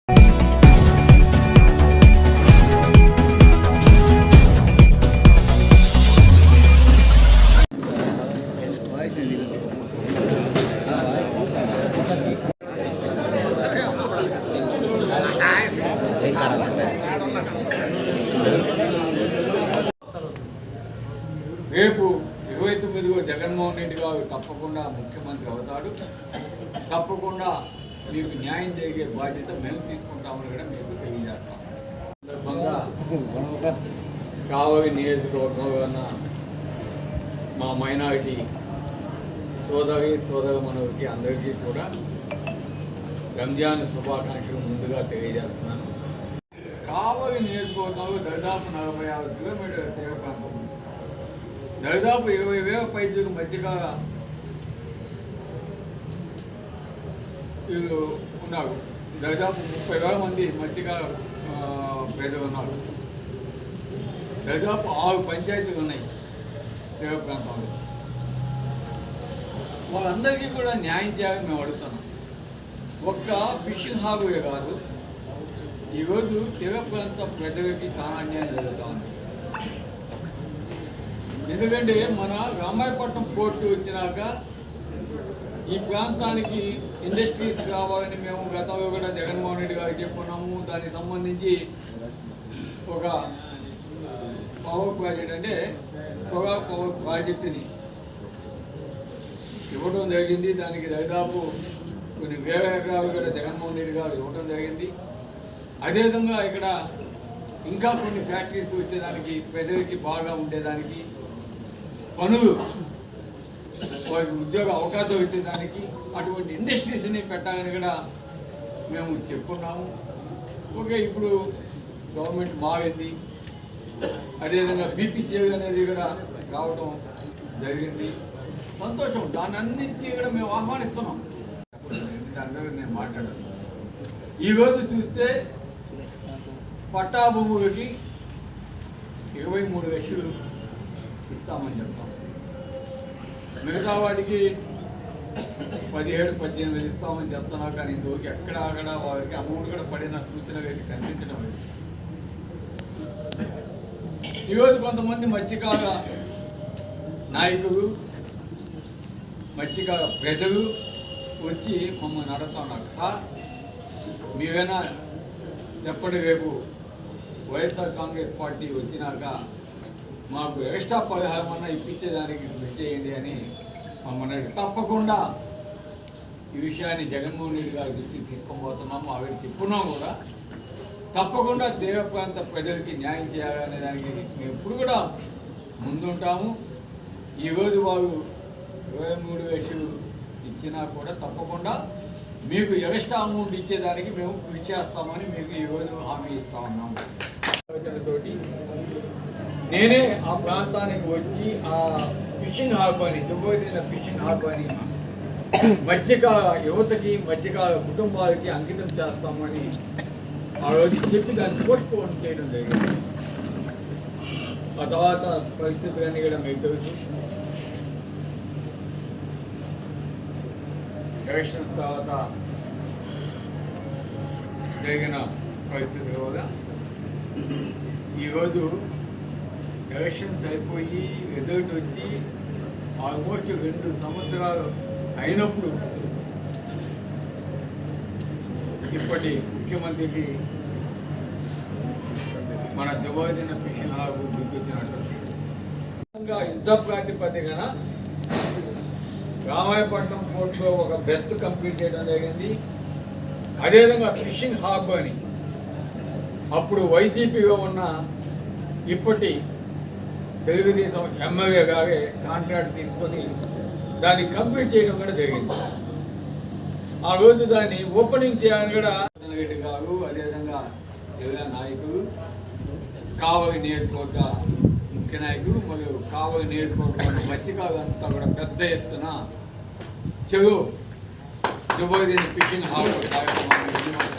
రేపు 29వ జగన్మోహన్ రెడ్డి గారు తప్పకుండా ముఖ్యమంత్రి అవుతాడు. తప్పకుండా మీకు న్యాయం జరిగే బాధ్యత మేము తీసుకుంటామని కూడా మీకు తెలియజేస్తాం. సందర్భంగా కావలి నియోజకవర్గంలో మా మైనారిటీ సోదరుమణులకి అందరికీ కూడా రంజాన్ శుభాకాంక్షలు ముందుగా తెలియజేస్తున్నాను. కావలి నియోజకవర్గంలో దాదాపు 46 కిలోమీటర్ల తీర ప్రాంతం ఉంది. దాదాపు 20,000 పైచులకు మధ్యగా ఉన్నారు. దాదాపు 30,000 మంది మధ్యగా ప్రజలు ఉన్నారు. దాదాపు 6 పంచాయతీలు ఉన్నాయి తీర ప్రాంతంలో. వాళ్ళందరికీ కూడా న్యాయం చేయాలని మేము అడుగుతున్నాం. ఒక్క ఫిషింగ్ హార్బరే కాదు, ఈరోజు తీర ప్రాంత ప్రజలకి చాలా అన్యాయం జరుగుతూ ఉంది. ఎందుకంటే మన రామాయపట్నం పోర్టు వచ్చినాక ఈ ప్రాంతానికి ఇండస్ట్రీస్ కావాలని మేము గతంలో కూడా జగన్మోహన్ రెడ్డి గారికి చెప్పుకున్నాము. దానికి సంబంధించి ఒక పవర్ ప్రాజెక్ట్ అంటే సోలార్ పవర్ ప్రాజెక్టుని ఇవ్వడం జరిగింది. దానికి దాదాపు కొన్ని వేల ఎకరాలు కూడా జగన్మోహన్ రెడ్డి గారు ఇవ్వడం జరిగింది. అదేవిధంగా ఇక్కడ ఇంకా కొన్ని ఫ్యాక్టరీస్ వచ్చేదానికి, ప్రజలకి బాగా ఉండేదానికి, పనులు వారికి ఉద్యోగ అవకాశం ఇచ్చేదానికి అటువంటి ఇండస్ట్రీస్ని పెట్టాలని కూడా మేము చెప్పుకున్నాము. ఓకే, ఇప్పుడు గవర్నమెంట్ మారింది. అదేవిధంగా బీపీసీఎల్ అనేది కూడా రావడం జరిగింది. సంతోషం. దాని అన్నింటినీ కూడా మేము ఆహ్వానిస్తున్నాం. దాని మీద నేను మాట్లాడాను. ఈరోజు చూస్తే పట్టా భూములకి 23 లక్షలు ఇస్తామని చెప్తాం. మిగతా వాటికి 17-18 ఇస్తామని చెప్తున్నా. కానీ ఇంతవరకు ఎక్కడ వారికి అమౌంట్ కూడా పడిన సూచనలు అయితే కనిపించడం లేదు. ఈరోజు కొంతమంది మత్స్యకార నాయకులు, మత్స్యకార ప్రజలు వచ్చి మమ్మల్ని అడుగుతున్నారు, సార్ మీరైనా చెప్పండి, రేపు వైఎస్ఆర్ కాంగ్రెస్ పార్టీ వచ్చినాక మాకు ఎక్స్ట్రా పరిహారం అన్నా ఇప్పించేదానికి చేయండి అని మమ్మల్ని తప్పకుండా ఈ విషయాన్ని జగన్మోహన్ రెడ్డి గారి దృష్టికి తీసుకోబోతున్నాము. అవి చెప్పున్నాం కూడా. తప్పకుండా తీర ప్రాంత ప్రజలకి న్యాయం చేయాలనే దానికి మేము ఎప్పుడు కూడా ముందుంటాము. ఈరోజు వారు 23 లక్షలు ఇచ్చినా కూడా తప్పకుండా మీకు ఎక్స్ట్రా అమౌంట్ ఇచ్చేదానికి మేము కృషి చేస్తామని మీకు ఈరోజు హామీ ఇస్తా ఉన్నాము. తోటి నేనే ఆ ప్రాంతానికి వచ్చి ఆ ఫిషింగ్ హార్బర్ని, దుబ్బోదిన ఫిషింగ్ హార్బర్ని మత్స్యకార యువతకి, మత్స్యకార కుటుంబాలకి అంకితం చేస్తామని ఆ రోజు చెప్పి దాన్ని పోస్ట్పోన్ చేయడం జరిగింది. ఆ తర్వాత పరిస్థితులన్నీ కూడా మీకు తెలుసు. ఎలక్షన్స్ తర్వాత జరిగిన పరిస్థితుల వల్ల ఈరోజు ఎలక్షన్స్ అయిపోయి రిజల్ట్ వచ్చి ఆల్మోస్ట్ 2 సంవత్సరాలు అయినప్పుడు ఇప్పటి ముఖ్యమంత్రికి మన జవాబుదిన ఫిషింగ్ హార్బర్ గుర్తొచ్చినట్టు యుద్ధ ప్రాతిపదికన రామాయపట్నం పోర్టులో ఒక బెర్త్ కంప్లీట్ చేయడం జరిగింది. అదేవిధంగా ఫిషింగ్ హార్బర్ని అప్పుడు వైసీపీగా ఉన్న ఇప్పటి తెలుగుదేశం ఎమ్మెల్యే గారే కాంట్రాక్ట్ తీసుకొని దాన్ని కంప్లీట్ చేయడం కూడా జరిగింది. ఆ రోజు దాన్ని ఓపెనింగ్ చేయాలని కూడా రెడ్డి గారు, అదేవిధంగా జిల్లా నాయకులు, కావలి నియోజకవర్గ ముఖ్య నాయకులు మరియు కావలి నియోజకవర్గం మత్స్యకారులు అంతా కూడా పెద్ద ఎత్తున చెరువు ఫిషింగ్ హార్బర్ కార్యక్రమాన్ని